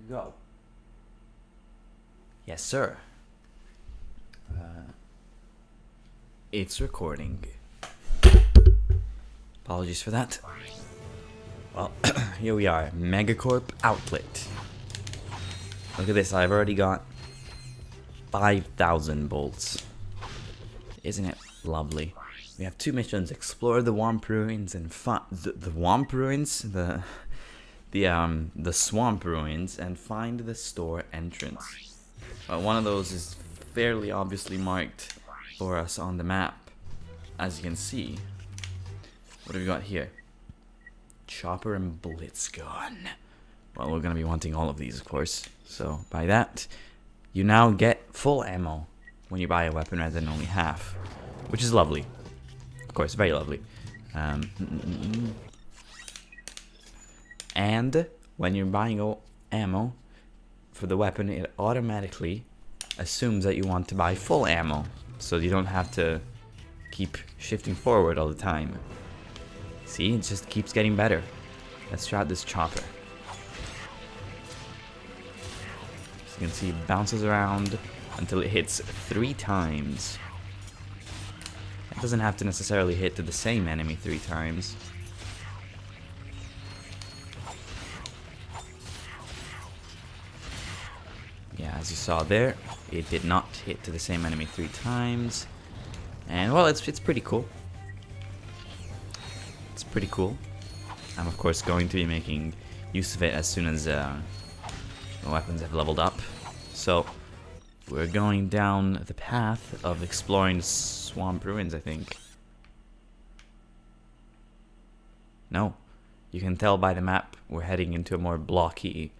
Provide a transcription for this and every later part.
Go. Yes, sir. It's recording. Apologies for that. Well, here we are. Megacorp outlet. Look at this. I've already got 5,000 bolts. Isn't it lovely? We have 2 missions: explore the Womp Ruins and the Womp Ruins, the Swamp Ruins, and find the store entrance. One of those is fairly obviously marked for us on the map, as you can see. What have we got here? Chopper and Blitz gun. Well, we're gonna be wanting all of these, of course. So by that, you now get full ammo when you buy a weapon rather than only half, which is lovely. Of course, very lovely. And when you're buying ammo for the weapon, it automatically assumes that you want to buy full ammo, so you don't have to keep shifting forward all the time. See, it just keeps getting better. Let's try out this chopper. As you can see, it bounces around until it hits 3 times. It doesn't have to necessarily hit to the same enemy 3 times. Yeah, as you saw there, it did not hit to the same enemy 3 times. And well, it's pretty cool. It's pretty cool. I'm of course going to be making use of it as soon as the weapons have leveled up. So we're going down the path of exploring Swamp Ruins, I think. No, you can tell by the map we're heading into a more blocky,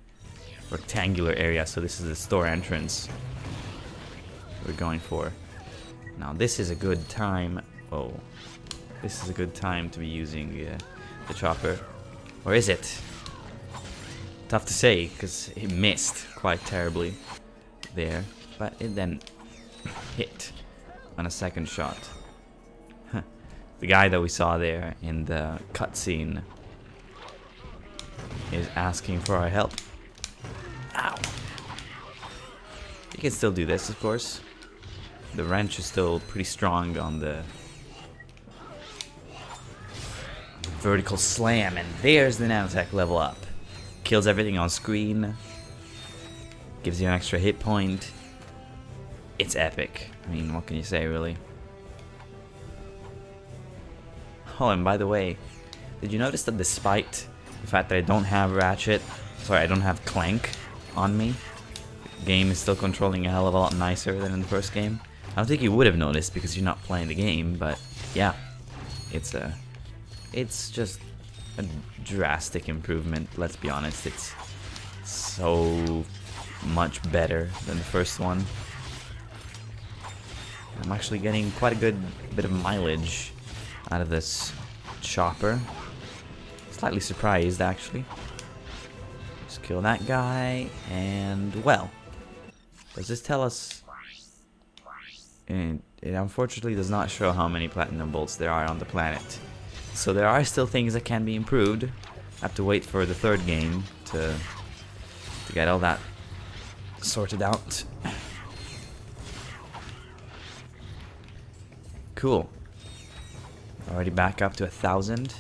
rectangular area, so this is the store entrance we're going for. Now this is a good time. Oh, this is a good time to be using the chopper. Or is it? Tough to say, because it missed quite terribly there, but it then hit on a second shot. The guy that we saw there in the cutscene is asking for our help. Ow! You can still do this, of course. The wrench is still pretty strong on the vertical slam, and there's the nanotech level up. Kills everything on screen. Gives you an extra hit point. It's epic. I mean, what can you say, really? Oh, and by the way, did you notice that despite the fact that I don't have I don't have Clank on me, the game is still controlling a hell of a lot nicer than in the first game? I don't think you would have noticed because you're not playing the game, but yeah, it's just a drastic improvement. Let's be honest, it's so much better than the first one. I'm actually getting quite a good bit of mileage out of this chopper. Slightly surprised, actually. Just kill that guy, and well, does this tell us? And it unfortunately does not show how many platinum bolts there are on the planet. So there are still things that can be improved. I have to wait for the 3rd game to get all that sorted out. Cool. Already back up to 1,000.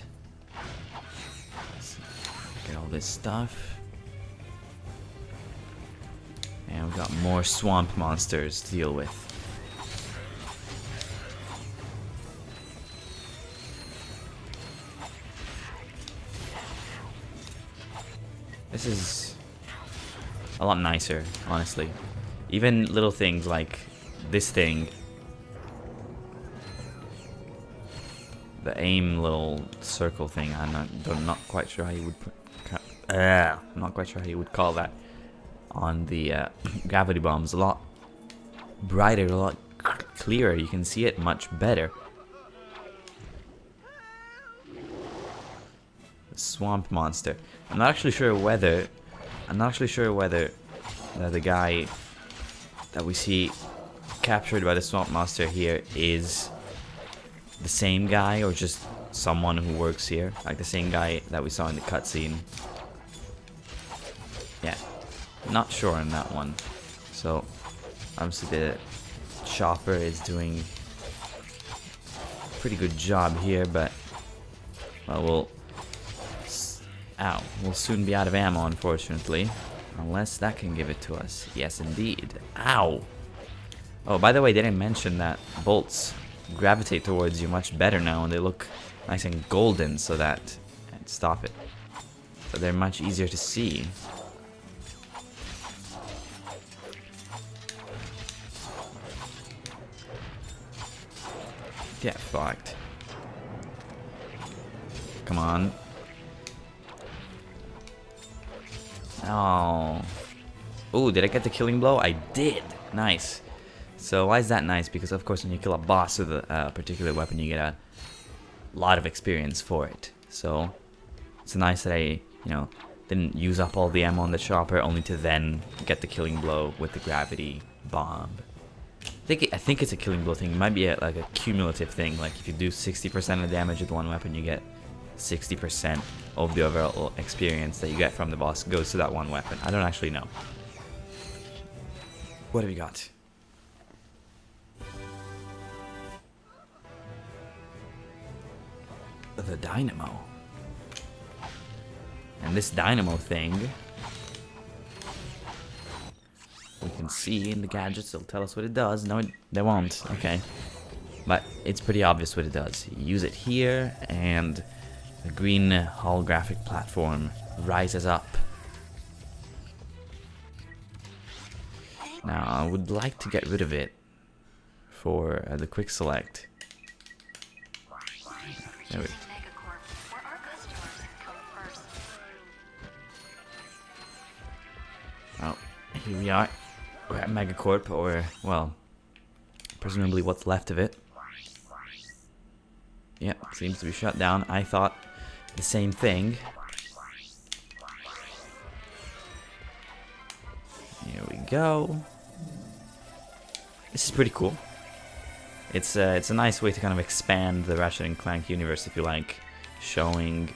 Let's get all this stuff. And we've got more swamp monsters to deal with. This is a lot nicer, honestly. Even little things like this thing. The aim little circle thing, I'm not quite sure how you would I'm not quite sure how you would call that on the gravity bombs. A lot brighter, a lot clearer. You can see it much better. The swamp monster. I'm not actually sure whether the guy that we see captured by the swamp monster here is the same guy or just someone who works here, like the same guy that we saw in the cutscene. Yeah, Not sure on that one. So, obviously the chopper is doing a pretty good job here, but well, we'll soon be out of ammo, unfortunately. Unless that can give it to us. Yes, indeed. Ow! Oh, by the way, didn't mention that bolts gravitate towards you much better now, and they look nice and golden, so that... Stop it. So they're much easier to see. Get fucked. Come on. Oh. Ooh, did I get the killing blow? I did. Nice. So why is that nice? Because of course when you kill a boss with a particular weapon, you get a lot of experience for it. So it's nice that I, didn't use up all the ammo on the chopper only to then get the killing blow with the gravity bomb. I think it's a killing blow thing. It might be like a cumulative thing. Like if you do 60% of damage with one weapon, you get 60% of the overall experience that you get from the boss goes to that one weapon. I don't actually know. What have we got? The dynamo. And this dynamo thing, we can see in the gadgets. They'll tell us what it does. No, they won't. Okay. But it's pretty obvious what it does. You use it here, and the green holographic platform rises up. Now, I would like to get rid of it for the quick select. There we go. Oh, here we are. We're at Megacorp, or, well, presumably what's left of it. Yep, seems to be shut down. I thought the same thing. Here we go. This is pretty cool. It's a nice way to kind of expand the Ratchet and Clank universe, if you like, showing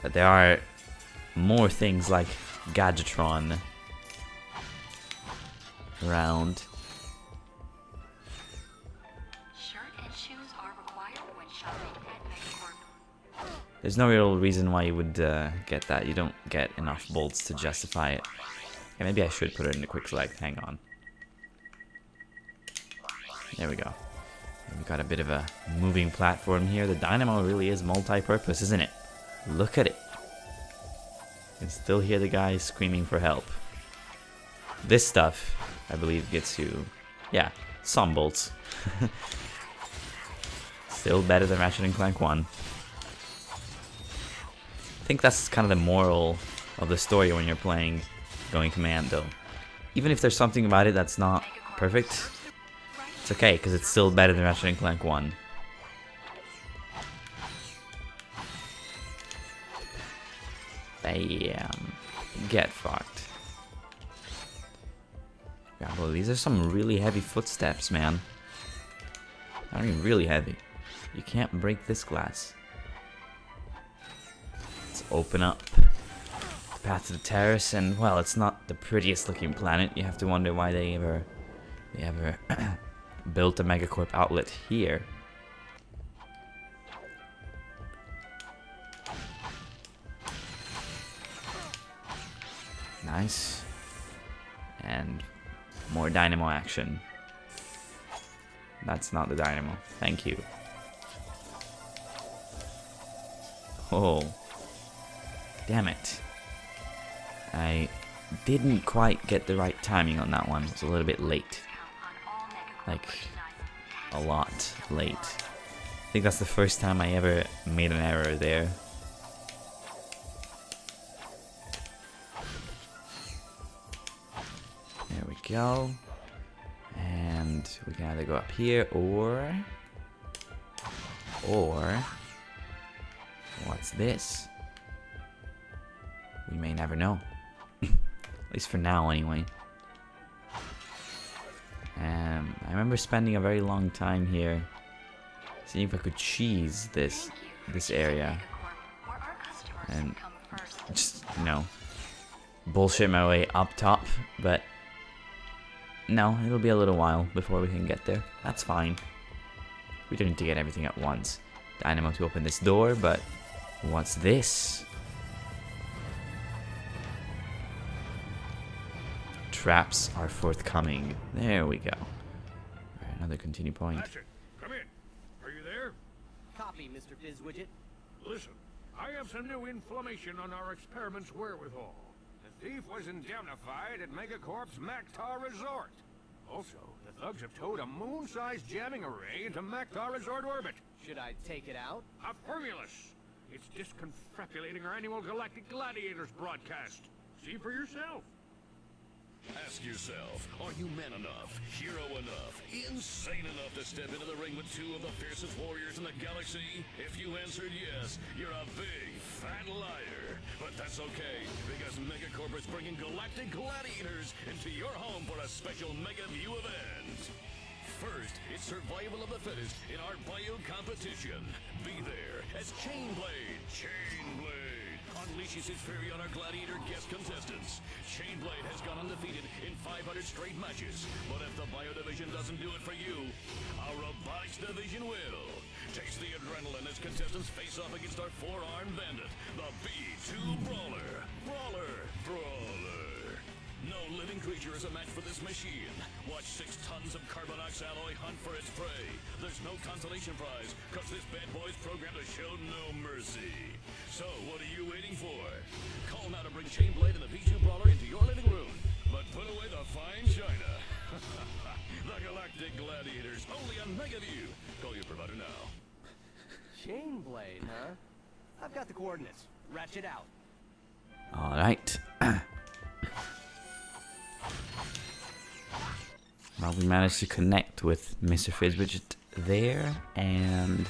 that there are more things like Gadgetron around. Shirt and shoes are required when shopping at Megacorp. There's no real reason why you would get that. You don't get enough bolts to justify it. Yeah, maybe I should put it in the quick select. Hang on. There we go. We've got a bit of a moving platform here. The dynamo really is multi-purpose, isn't it? Look at it. You can still hear the guys screaming for help. This stuff, I believe, gets you, yeah, some bolts. Still better than Ratchet and Clank 1. I think that's kind of the moral of the story when you're playing going Commando. Even if there's something about it that's not perfect, it's okay, because it's still better than Ratchet and Clank 1. Bam. Get fucked. Yeah, well, these are some really heavy footsteps, man. I mean, really heavy. You can't break this glass. Let's open up the path to the terrace, and, well, it's not the prettiest looking planet. You have to wonder why they ever built a Megacorp outlet here. Nice. And more dynamo action. That's not the dynamo. Thank you. Oh. Damn it. I didn't quite get the right timing on that one. It was a little bit late. Like, a lot late. I think that's the first time I ever made an error there. There we go. And we can either go up here or what's this? We may never know. At least for now, anyway. I remember spending a very long time here seeing if I could cheese this area. And just, bullshit my way up top, but no, it'll be a little while before we can get there. That's fine. We don't need to get everything at once. Dynamo to open this door, but what's this? Traps are forthcoming. There we go. Alright, another continue point. Ratchet, come in. Are you there? Copy, Mr. Fizzwidget. Listen, I have some new information on our experiment's wherewithal. The thief was indemnified at Megacorp's Mactar Resort. Also, the thugs have towed a moon-sized jamming array into Mactar Resort orbit. Should I take it out? Affirmulous! It's disconfabulating our annual Galactic Gladiators broadcast. See for yourself. Ask yourself, are you man enough, hero enough, insane enough to step into the ring with two of the fiercest warriors in the galaxy? If you answered yes, you're a big, fat liar. But that's okay, because Megacorp is bringing Galactic Gladiators into your home for a special Mega View event. First, it's survival of the fittest in our bio competition. Be there as Chainblade unleashes his fury on our gladiator guest contestants. Chainblade has gone undefeated in 500 straight matches, but if the bio division doesn't do it for you, our robotics division will. Taste the adrenaline as contestants face off against our four-armed bandit, the B2 Brawler. No living creature is a match for this machine. Watch 6 tons of Carbonox alloy hunt for its prey. There's no consolation prize, cause this bad boy's programmed to show no mercy. So, what are you waiting for? Call now to bring Chainblade and the B2 Brawler into your living room. But put away the fine china. The Galactic Gladiators, only on Megaview. Call your provider now. Chainblade, huh? I've got the coordinates. Ratchet out. Alright. Well, we managed to connect with Mr. Fizzwidget there, and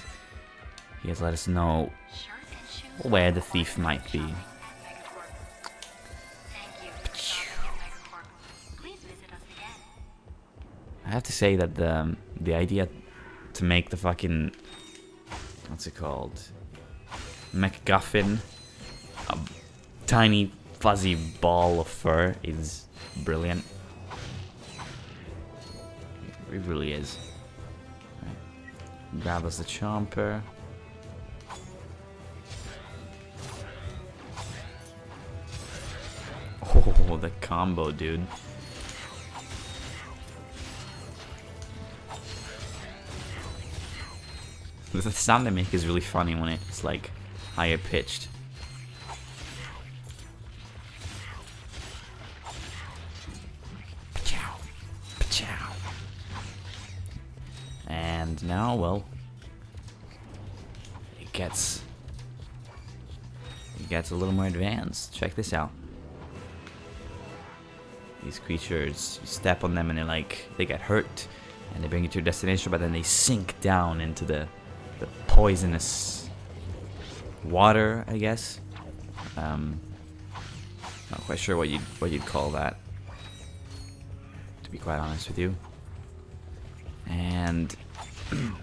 he has let us know Shirt and shoes where are the thief might be. shopping at Megacorp. Thank you for shopping at Megacorp. Please visit us again. I have to say that the idea to make the fucking, what's it called, MacGuffin, a tiny fuzzy ball of fur, is brilliant. It really is. Right. Grab us the chomper. Oh, the combo, dude. The sound they make is really funny when it's like higher pitched. Pachow. Pachow. And now, well, it gets a little more advanced. Check this out. These creatures, you step on them and they get hurt, and they bring you to your destination, but then they sink down into the poisonous water, I guess. Not quite sure what you'd call that, to be quite honest with you. And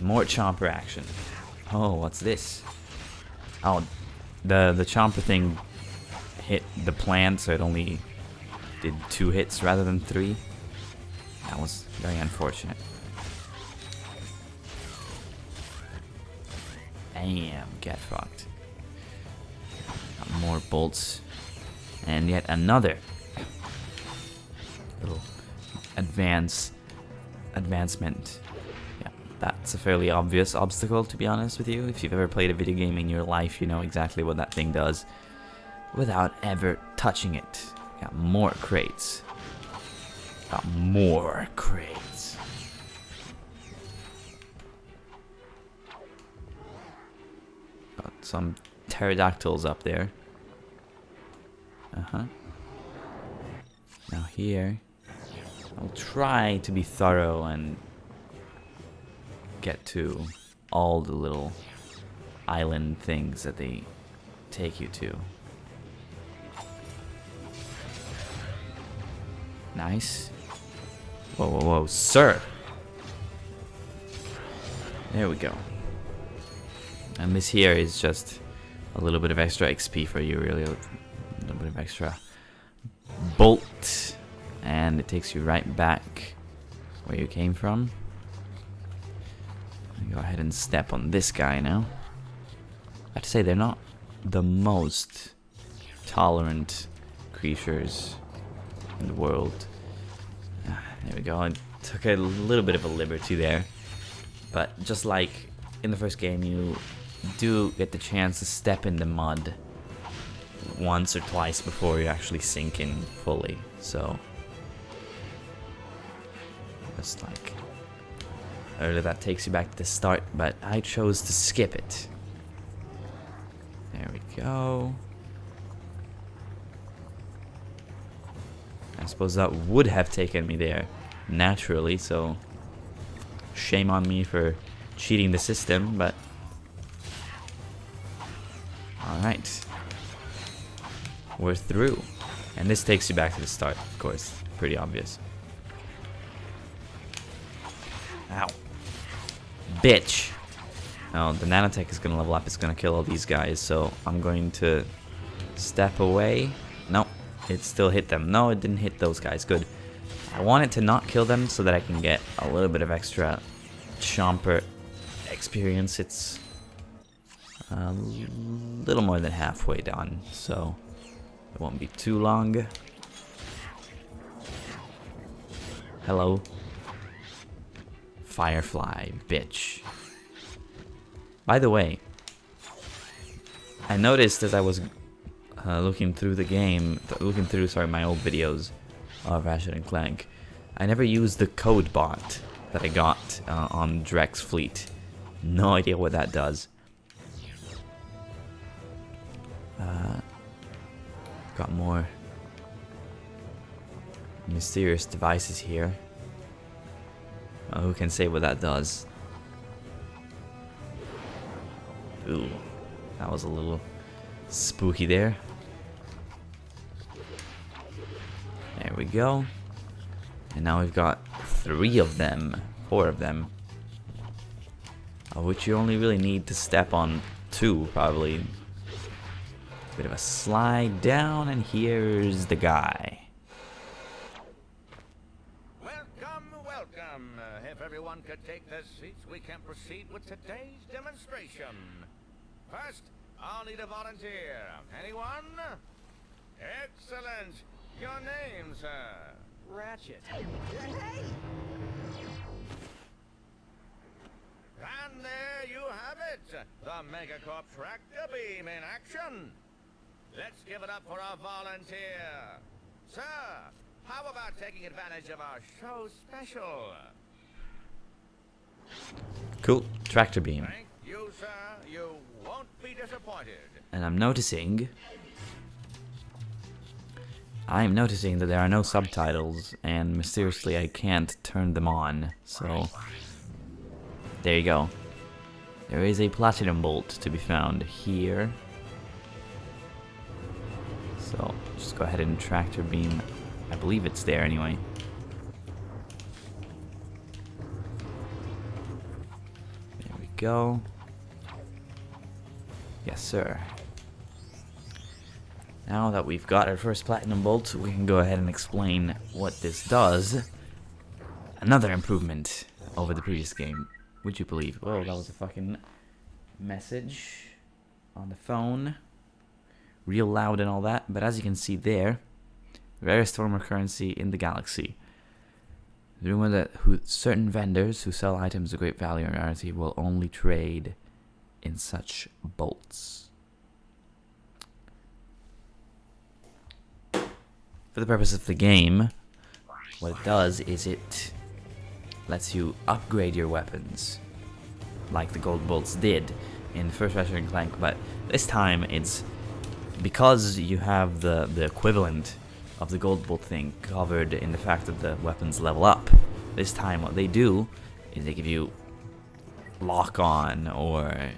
more chomper action. Oh, what's this? Oh, the chomper thing hit the plant, so it only did 2 hits rather than 3. That was very unfortunate. Damn, get fucked. Got more bolts. And yet another little advancement. Yeah, that's a fairly obvious obstacle, to be honest with you. If you've ever played a video game in your life, you know exactly what that thing does without ever touching it. Got more crates. Got more crates. Got some pterodactyls up there. Uh-huh. Now here, I'll try to be thorough and get to all the little island things that they take you to. Nice. Whoa, whoa, whoa, sir! There we go. And this here is just a little bit of extra XP for you, really. A little bit of extra bolt, and it takes you right back where you came from. Go ahead and step on this guy now. I have to say, they're not the most tolerant creatures in the world. There we go. I took a little bit of a liberty there. But just like in the first game, you do get the chance to step in the mud once or twice before you actually sink in fully. So, just like earlier, that takes you back to the start, but I chose to skip it. There we go. I suppose that would have taken me there naturally, so shame on me for cheating the system, but alright. We're through. And this takes you back to the start, of course. Pretty obvious. Ow. Bitch! Oh, the nanotech is gonna level up. It's gonna kill all these guys, so I'm going to step away. No, it still hit them. No, it didn't hit those guys. Good. I want it to not kill them so that I can get a little bit of extra chomper experience. It's a little more than halfway done, so it won't be too long. Hello. Firefly, bitch. By the way, I noticed as I was looking through the game, my old videos of Ratchet Clank, I never used the code bot that I got on Drek's fleet. No idea what that does. Got more mysterious devices here. Who can say what that does? Ooh, that was a little spooky there. There we go. And now we've got 3 of them, 4 of them, of which you only really need to step on 2, probably. Bit of a slide down, and here's the guy. Welcome. If everyone could take their seats, we can proceed with today's demonstration. First, I'll need a volunteer. Anyone? Excellent. Your name, sir? Ratchet. And there you have it. The Megacorp tractor beam in action. Let's give it up for our volunteer. Sir, how about taking advantage of our show special? Cool. Tractor beam. Thank you, sir. You won't be disappointed. And I'm noticing that there are no subtitles, and mysteriously I can't turn them on. So there you go. There is a platinum bolt to be found here. So just go ahead and tractor beam. I believe it's there anyway. There we go. Yes, sir. Now that we've got our first platinum bolt, we can go ahead and explain what this does. Another improvement over the previous game. Would you believe? Oh, that was a fucking message on the phone. Real loud and all that. But as you can see there, rarest form of currency in the galaxy. The rumor that certain vendors who sell items of great value and rarity will only trade in such bolts. For the purpose of the game, what it does is it lets you upgrade your weapons, like the gold bolts did in the first Ratchet Clank, but this time it's because you have the equivalent of the gold bolt thing covered in the fact that the weapons level up. This time what they do is they give you lock on, or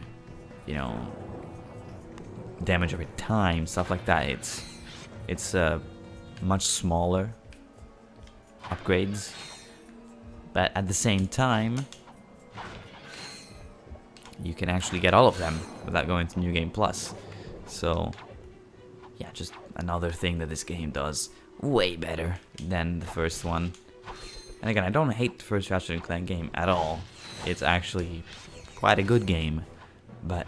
damage over time, stuff like that. It's much smaller upgrades, but at the same time you can actually get all of them without going to New Game Plus. So yeah, just another thing that this game does. way better than the first one. And again, I don't hate the first Ratchet Clank game at all. It's actually quite a good game, but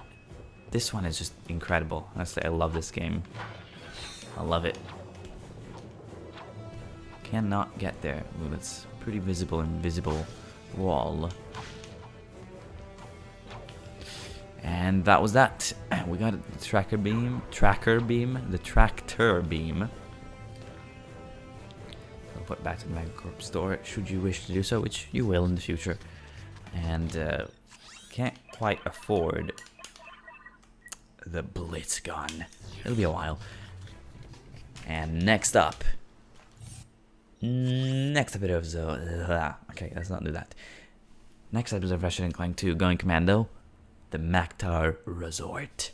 this one is just incredible. Honestly, I love this game. I love it. Cannot get there. Ooh, that's pretty visible, invisible wall. And that was that. We got the tractor beam. The tractor beam. I'll put back to the Megacorp store should you wish to do so, which you will in the future. And can't quite afford the Blitz gun. It'll be a while. And next up. Next episode. Okay, let's not do that. Next episode of Ratchet Clank 2 Going Commando. The Megacorp Resort.